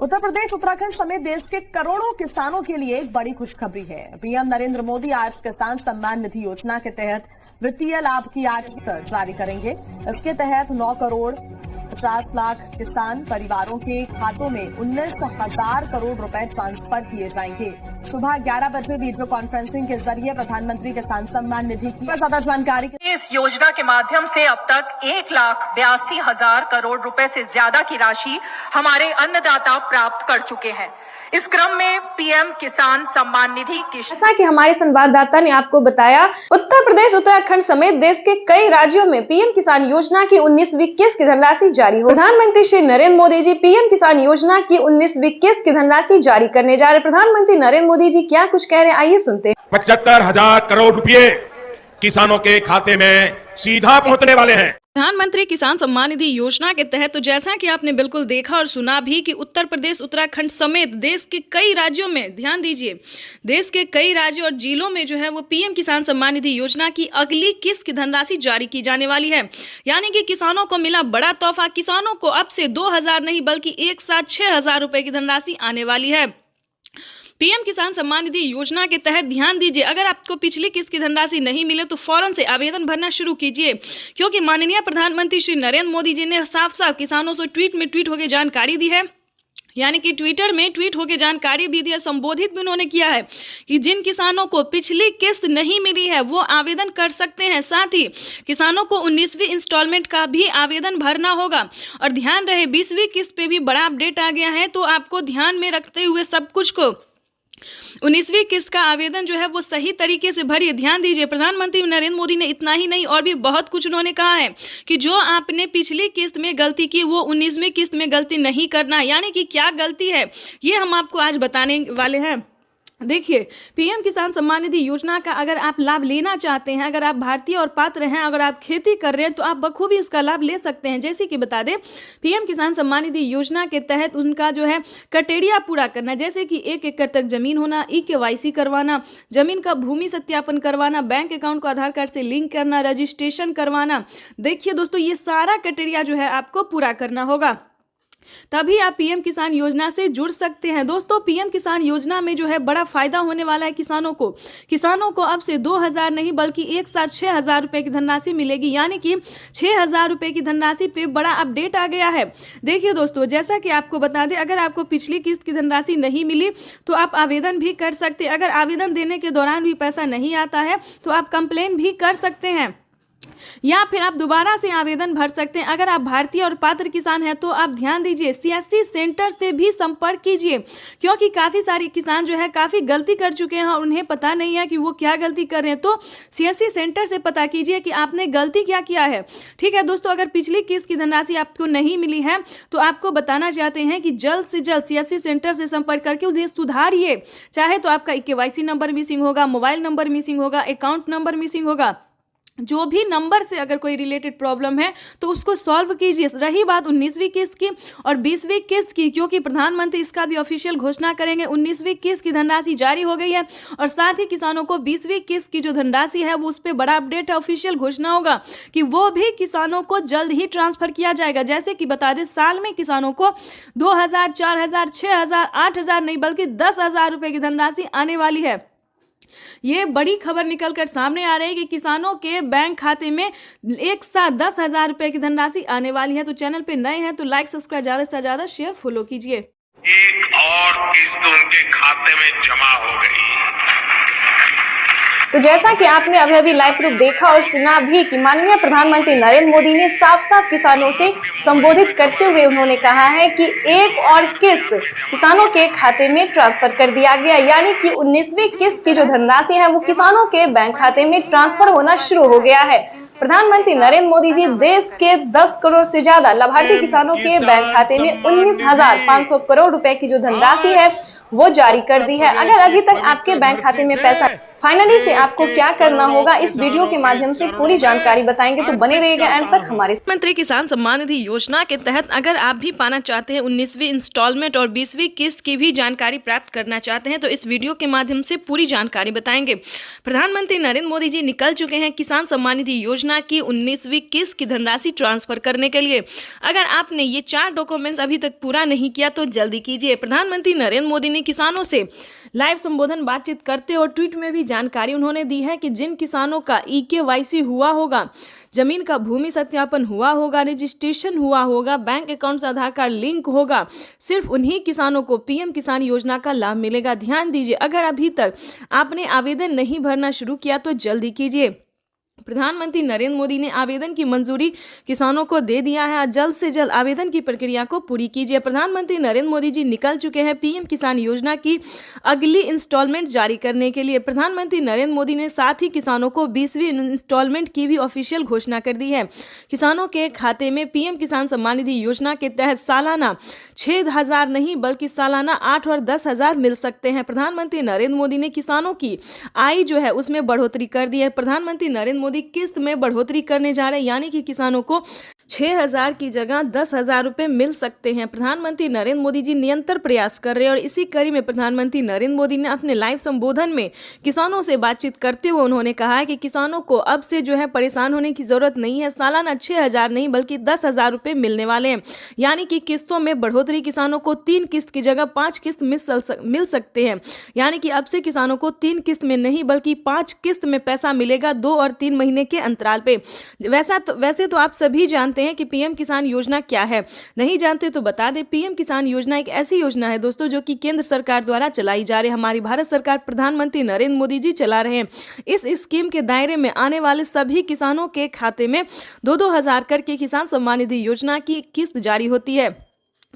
उत्तर प्रदेश उत्तराखंड समेत देश के करोड़ों किसानों के लिए एक बड़ी खुशखबरी है। पीएम नरेंद्र मोदी आज किसान सम्मान निधि योजना के तहत वित्तीय लाभ की आज जारी करेंगे। इसके तहत 9 करोड़ 50 लाख किसान परिवारों के खातों में 19,000 करोड़ रुपए ट्रांसफर किए जाएंगे। सुबह 11 बजे वीडियो कॉन्फ्रेंसिंग के जरिए प्रधानमंत्री किसान सम्मान निधि की ज्यादा जानकारी। इस योजना के माध्यम से अब तक 1,82,000 करोड़ रुपए से ज्यादा की राशि हमारे अन्नदाता प्राप्त कर चुके हैं। इस क्रम में पीएम किसान सम्मान निधि की, जैसा कि हमारे संवाददाता ने आपको बताया, उत्तर प्रदेश उत्तराखंड समेत देश के कई राज्यों में पीएम किसान योजना की 19वीं किस्त की धनराशि जारी हो। प्रधानमंत्री श्री नरेंद्र मोदी जी पीएम किसान योजना की 19वीं किस्त की धनराशि जारी करने जा रहे। प्रधानमंत्री नरेंद्र मोदी जी क्या कुछ कह रहे हैं, आइए सुनते हैं। 75,000 करोड़ रुपए किसानों के खाते में सीधा पहुंचने वाले हैं। प्रधानमंत्री किसान सम्मान निधि योजना के तहत तो जैसा कि आपने बिल्कुल देखा और सुना भी कि उत्तर प्रदेश उत्तराखंड समेत देश के कई राज्यों में, ध्यान दीजिए, देश के कई राज्यों और जिलों में जो है वो पीएम किसान सम्मान निधि योजना की अगली किस्त की धनराशि जारी की जाने वाली है। यानी कि किसानों को मिला बड़ा तोहफा। किसानों को अब से 2,000 नहीं बल्कि एक साथ 6,000 रुपए की धनराशि आने वाली है। पीएम किसान सम्मान निधि योजना के तहत ध्यान दीजिए, अगर आपको पिछली किस्त की धनराशि नहीं मिले तो फौरन से आवेदन भरना शुरू कीजिए, क्योंकि माननीय प्रधानमंत्री श्री नरेंद्र मोदी जी ने साफ साफ किसानों से ट्वीट होकर जानकारी दी है। यानी कि ट्विटर में ट्वीट होकर जानकारी भी दी है, संबोधित भी उन्होंने किया है कि जिन किसानों को पिछली किस्त नहीं मिली है वो आवेदन कर सकते हैं। साथ ही किसानों को 19वीं इंस्टॉलमेंट का भी आवेदन भरना होगा। और ध्यान रहे 20वीं किस्त पे भी बड़ा अपडेट आ गया है, तो आपको ध्यान में रखते हुए सब कुछ को 19वीं किस्त का आवेदन जो है वो सही तरीके से भरिए। ध्यान दीजिए, प्रधानमंत्री नरेंद्र मोदी ने इतना ही नहीं और भी बहुत कुछ उन्होंने कहा है कि जो आपने पिछली किस्त में गलती की वो 19वीं किस्त में गलती नहीं करना है। यानी कि क्या गलती है ये हम आपको आज बताने वाले हैं। देखिए, पीएम किसान सम्मान निधि योजना का अगर आप लाभ लेना चाहते हैं, अगर आप भारतीय और पात्र हैं, अगर आप खेती कर रहे हैं तो आप बखूबी उसका लाभ ले सकते हैं। जैसे कि बता दें, पीएम किसान सम्मान निधि योजना के तहत उनका जो है क्राइटेरिया पूरा करना, जैसे कि 1 एकड़ तक जमीन होना, KYC करवाना, जमीन का भूमि सत्यापन करवाना, बैंक अकाउंट को आधार कार्ड से लिंक करना, रजिस्ट्रेशन करवाना। देखिए दोस्तों, ये सारा क्राइटेरिया जो है आपको पूरा करना होगा, तभी आप पीएम किसान योजना से जुड़ सकते हैं। दोस्तों, पीएम किसान योजना में जो है बड़ा फायदा होने वाला है किसानों को अब से 2,000 नहीं बल्कि एक साथ 6,000 रुपए की धनराशि मिलेगी। यानी कि 6,000 रुपए की धनराशि पे बड़ा अपडेट आ गया है। देखिए दोस्तों, जैसा कि आपको बता दें, अगर आपको पिछली किस्त की धनराशि नहीं मिली तो आप आवेदन भी कर सकते हैं। अगर आवेदन देने के दौरान भी पैसा नहीं आता है तो आप कंप्लेन भी कर सकते हैं, या फिर आप दोबारा से आवेदन भर सकते हैं। अगर आप भारतीय और पात्र किसान हैं तो आप ध्यान दीजिए, CSC सेंटर से भी संपर्क कीजिए, क्योंकि काफ़ी सारे किसान जो है काफ़ी गलती कर चुके हैं और उन्हें पता नहीं है कि वो क्या गलती कर रहे हैं। तो CSC सेंटर से पता कीजिए कि आपने गलती क्या किया है। ठीक है दोस्तों, अगर पिछली किस्त की धनराशि आपको नहीं मिली है तो आपको बताना चाहते हैं कि जल्द से जल्द CSC सेंटर से संपर्क करके उन्हें सुधारिए। चाहे तो आपका KYC नंबर मिसिंग होगा, मोबाइल नंबर मिसिंग होगा, अकाउंट नंबर मिसिंग होगा, जो भी नंबर से अगर कोई रिलेटेड प्रॉब्लम है तो उसको सॉल्व कीजिए। रही बात 19वीं किस्त की और 20वीं किस्त की, क्योंकि प्रधानमंत्री इसका भी ऑफिशियल घोषणा करेंगे। 19वीं किस्त की धनराशि जारी हो गई है और साथ ही किसानों को 20वीं किस्त की जो धनराशि है वो उस पर बड़ा अपडेट है, ऑफिशियल घोषणा होगा कि वो भी किसानों को जल्द ही ट्रांसफर किया जाएगा। जैसे कि बता दें, साल में किसानों को 2,000, 4,000, 6,000, 8,000 नहीं बल्कि 10,000 रुपए की धनराशि आने वाली है। ये बड़ी खबर निकलकर सामने आ रही है कि किसानों के बैंक खाते में एक साथ 10,000 रुपए की धनराशि आने वाली है। तो चैनल पे नए हैं तो लाइक, सब्सक्राइब, ज्यादा से ज्यादा शेयर, फॉलो कीजिए। एक और किस्त उनके खाते में जमा हो गई। तो जैसा कि आपने अभी लाइव प्रूफ देखा और सुना भी कि माननीय प्रधानमंत्री नरेंद्र मोदी ने साफ साफ किसानों से संबोधित करते हुए उन्होंने कहा है कि एक और किस्त किसानों के खाते में ट्रांसफर कर दिया गया। यानी कि 19वीं किस्त की जो धनराशि है वो किसानों के बैंक खाते में ट्रांसफर होना शुरू हो गया है। प्रधानमंत्री नरेंद्र मोदी जी देश के 10 करोड़ से ज्यादा लाभार्थी किसानों के बैंक खाते में 19,500 करोड़ रुपए की जो धनराशि है वो जारी कर दी है। अगर अभी तक आपके बैंक खाते में पैसा फाइनली से आपको क्या करना होगा इस वीडियो के माध्यम से पूरी जानकारी बताएंगे, तो बने रहिएगा एंड तक हमारे। प्रधानमंत्री किसान सम्मान निधि योजना के तहत अगर आप भी पाना चाहते हैं 19वीं इंस्टॉलमेंट और 20वीं किस्त की भी जानकारी प्राप्त करना चाहते हैं तो इस वीडियो के माध्यम से पूरी जानकारी बताएंगे। प्रधानमंत्री नरेंद्र मोदी जी निकल चुके हैं किसान सम्मान निधि योजना की 19वीं किस्त की धनराशि ट्रांसफर करने के लिए। अगर आपने ये 4 डॉक्यूमेंट्स अभी तक पूरा नहीं किया तो जल्दी कीजिए। प्रधानमंत्री नरेंद्र मोदी ने किसानों से लाइव संबोधन बातचीत करते और ट्वीट में भी जानकारी उन्होंने दी है कि जिन किसानों का EKYC हुआ होगा, जमीन का भूमि सत्यापन हुआ होगा, रजिस्ट्रेशन हुआ होगा, बैंक अकाउंट से आधार कार्ड लिंक होगा, सिर्फ उन्हीं किसानों को PM किसान योजना का लाभ मिलेगा। ध्यान दीजिए, अगर अभी तक आपने आवेदन नहीं भरना शुरू किया तो जल्दी कीजिए। प्रधानमंत्री नरेंद्र मोदी ने आवेदन की मंजूरी किसानों को दे दिया है। जल्द से जल्द आवेदन की प्रक्रिया को पूरी कीजिए। प्रधानमंत्री नरेंद्र मोदी जी निकल चुके हैं PM किसान योजना की अगली इंस्टॉलमेंट जारी करने के लिए। प्रधानमंत्री नरेंद्र मोदी ने साथ ही किसानों को 20वीं इंस्टॉलमेंट की भी ऑफिशियल घोषणा कर दी है। किसानों के खाते में PM किसान सम्मान निधि योजना के तहत सालाना 6,000 नहीं बल्कि सालाना 8 और 10,000 मिल सकते हैं। प्रधानमंत्री नरेंद्र मोदी ने किसानों की आय जो है उसमें बढ़ोतरी कर दी है। प्रधानमंत्री नरेंद्र मोदी किस्त में बढ़ोतरी करने जा रहे हैं, यानी कि किसानों को 6,000 की जगह 10,000 रुपए मिल सकते हैं। प्रधानमंत्री नरेंद्र मोदी जी निरंतर प्रयास कर रहे हैं और इसी कड़ी में प्रधानमंत्री नरेंद्र मोदी ने अपने लाइव संबोधन में किसानों से बातचीत करते हुए उन्होंने कहा है कि किसानों को अब से जो है परेशान होने की जरूरत नहीं है। सालाना 6,000 नहीं बल्कि 10,000 रुपए मिलने वाले हैं, यानी कि किस्तों में बढ़ोतरी। किसानों को 3 किस्त की जगह 5 किस्त मिल सकते हैं, यानी कि अब से किसानों को 3 किस्त में नहीं बल्कि 5 किस्त में पैसा मिलेगा 2 और 3 महीने के अंतराल पे। वैसे तो आप सभी जानते हैं कि PM किसान योजना क्या है। नहीं जानते तो बता दें, PM किसान योजना एक ऐसी योजना है दोस्तों जो कि केंद्र सरकार द्वारा चलाई जा रही है। हमारी भारत सरकार प्रधानमंत्री नरेंद्र मोदी जी चला रहे हैं। इस स्कीम के दायरे में आने वाले सभी किसानों के खाते में 2-2 हज़ार करके किसान सम्मान निधि योजना की किस्त जारी होती है।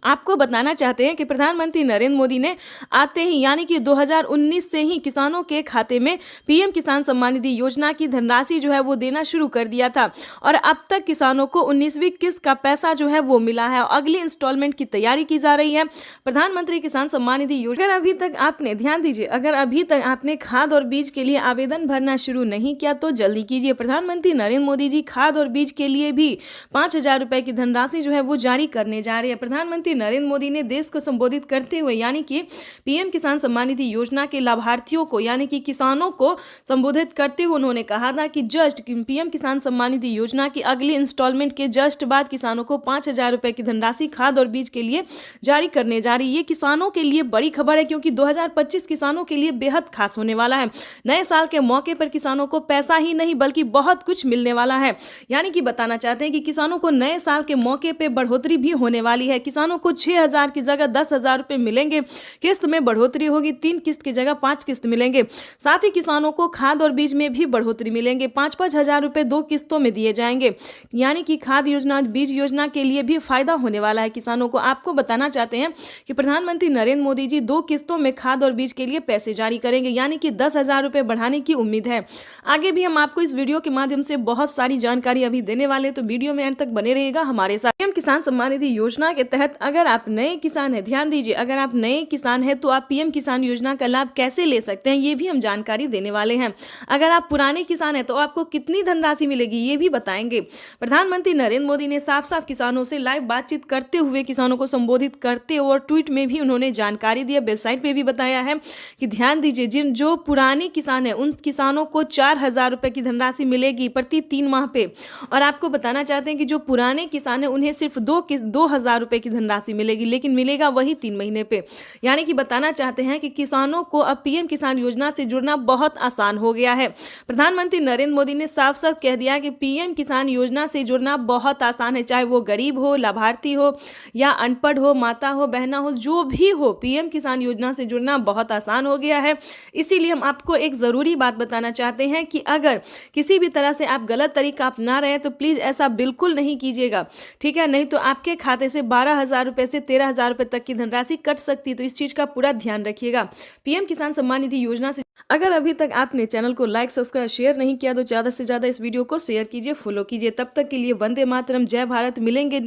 आपको बताना चाहते हैं कि प्रधानमंत्री नरेंद्र मोदी ने आते ही यानी कि 2019 से ही किसानों के खाते में PM किसान सम्मान निधि योजना की धनराशि जो है वो देना शुरू कर दिया था और अब तक किसानों को 19वीं किस्त का पैसा जो है वो मिला है। अगली इंस्टॉलमेंट की तैयारी की जा रही है। प्रधानमंत्री किसान सम्मान निधि योजना अगर अभी तक आपने ध्यान दीजिए, अगर अभी तक आपने खाद और बीज के लिए आवेदन भरना शुरू नहीं किया तो जल्दी कीजिए। प्रधानमंत्री नरेंद्र मोदी जी खाद और बीज के लिए भी 5,000 रुपए की धनराशि जो है वो जारी करने जा रहे हैं। प्रधानमंत्री नरेंद्र मोदी ने देश को संबोधित करते हुए यानी कि PM किसान सम्मान निधि योजना के लाभार्थियों को यानी कि किसानों को संबोधित करते हुए उन्होंने कहा था कि जस्ट PM किसान सम्मान निधि योजना की अगली इंस्टॉलमेंट के जस्ट बाद किसानों को 5,000 रुपए की धनराशि खाद और बीज के लिए जारी करने जा रही है। ये किसानों के लिए बड़ी खबर है क्योंकि 2025 किसानों के लिए बेहद खास होने वाला है। नए साल के मौके पर किसानों को पैसा ही नहीं बल्कि बहुत कुछ मिलने वाला है। यानी कि बताना चाहते हैं कि किसानों को नए साल के मौके पर बढ़ोतरी भी होने वाली है। किसानों को 6,000 की जगह 10,000 रुपए मिलेंगे। किस्त में बढ़ोतरी होगी, 3 किस्त की जगह 5 किस्त मिलेंगे। साथ ही किसानों को खाद और बीज में भी बढ़ोतरी मिलेंगे। 5-5 हज़ार रुपए 2 किस्तों में दिए जाएंगे, यानी कि खाद योजना बीज योजना के लिए भी फायदा होने वाला है किसानों को। आपको बताना चाहते हैं कि प्रधानमंत्री नरेंद्र मोदी जी 2 किस्तों में खाद और बीज के लिए पैसे जारी करेंगे, यानी कि 10,000 रुपए बढ़ाने की उम्मीद है। आगे भी हम आपको इस वीडियो के माध्यम से बहुत सारी जानकारी अभी देने वाले, तो वीडियो में अंत तक बने रहिएगा हमारे साथ। PM किसान सम्मान निधि योजना के तहत अगर आप नए किसान हैं, ध्यान दीजिए, अगर आप नए किसान हैं तो आप PM किसान योजना का लाभ कैसे ले सकते हैं ये भी हम जानकारी देने वाले हैं। अगर आप पुराने किसान हैं तो आपको कितनी धनराशि मिलेगी ये भी बताएंगे। प्रधानमंत्री नरेंद्र मोदी ने साफ साफ किसानों से लाइव बातचीत करते हुए किसानों को संबोधित करते हुए और ट्वीट में भी उन्होंने जानकारी दी है, वेबसाइट पे भी बताया है कि ध्यान दीजिए, जिन जो पुराने किसान हैं उन किसानों को 4,000 रुपए की धनराशि मिलेगी प्रति 3 माह पे। और आपको बताना चाहते हैं कि जो पुराने किसान हैं उन्हें सिर्फ 2,000 रुपए की धनराशि मिलेगी, लेकिन मिलेगा वही 3 महीने पे। यानी कि बताना चाहते हैं कि किसानों को अब PM किसान योजना से जुड़ना बहुत आसान हो गया है। प्रधानमंत्री नरेंद्र मोदी ने साफ साफ कह दिया कि PM किसान योजना से जुड़ना बहुत आसान है, चाहे वो गरीब हो, लाभार्थी हो या अनपढ़ हो, माता हो, बहना हो, जो भी हो, PM किसान योजना से जुड़ना बहुत आसान हो गया है। इसीलिए हम आपको एक ज़रूरी बात बताना चाहते हैं कि अगर किसी भी तरह से आप गलत तरीका अपना रहे हैं तो प्लीज़ ऐसा बिल्कुल नहीं कीजिएगा, ठीक है? नहीं तो आपके खाते से 12,000 रुपये से 13,000 रुपये तक की धनराशि कट सकती है, तो इस चीज़ का पूरा ध्यान रखिएगा। PM किसान सम्मान निधि योजना से अगर अभी तक आपने चैनल को लाइक, सब्सक्राइब, शेयर नहीं किया तो ज़्यादा से ज़्यादा इस वीडियो को शेयर कीजिए, फॉलो कीजिए। तब तक के लिए वंदे मातरम, जय भारत। मिलेंगे